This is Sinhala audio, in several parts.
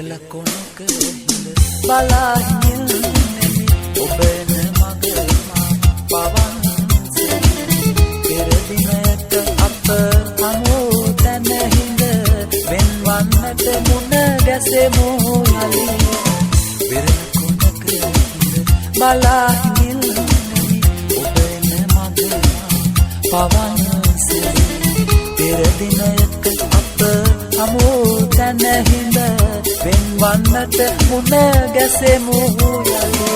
වෙරළ කොනක හිඳ බලා හිඳින්නෙමි ඔබ එන මග මා පවන්සේ පෙර දිනයක අප හමු තැන හිඳ වෙන්වන්නට මුණ ගැසෙමු යලි වෙරළ කොනක හිඳ බලා හිඳින්නෙමි ඔබ එන මග මා පවන්සේ පෙර දිනයක අප හමු තැන හිඳ වෙන්වන්නට මුණ ගැසෙමු යලි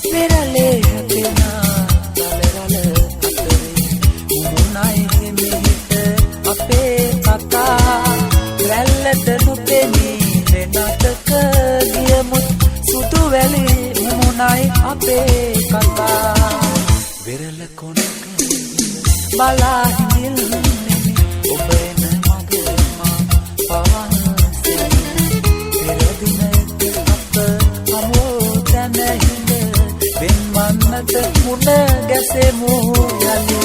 පෙරලේ හැපෙනා රළ අතරේ මුණයි හිමිහිට අපේ කතා රැල්ලට නොපෙනී වෙනතක ගියමුත් සුදු වැලි මුණයි අපේ කතා වෙරළ කොනක බලා හිඳින්නෙමි ඔබ එන මග මා පවන්සේ පෙර දිනයක අප හමු තැන හිඳ වෙන්වන්නට මුණ ගැසෙමු යලි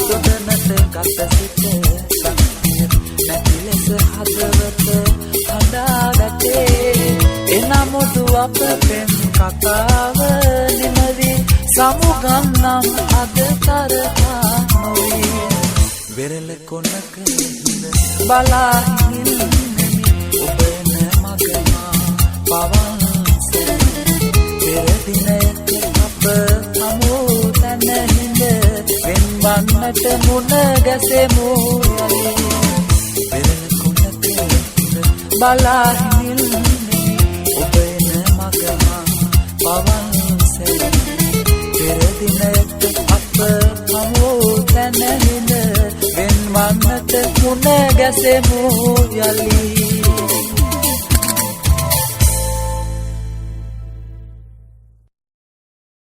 දොඩනට ගත සිට සත්‍ය නැති ලෙස හදවත හදාගත්තේ එනමුදු අප පෙම් කතාව නිමවි සමුගන්නම් අද තරහා නොවේ වෙරළ කොනක හිඳ බලා හිඳින්නෙමි ඔබ එන මග මා පවන්සේ පෙර දිනයක අප හමු තැන හිඳ වෙන්වන්නට මුණ ගැසෙමු යලි වෙරළ කොනක හිඳ බලා හිඳින්නෙමි ඔබ එන මග මා පවන්සේ පෙර දිනයක අප හමු තැන හිඳ වෙන්වන්නට මුණ ගැසෙමු යලි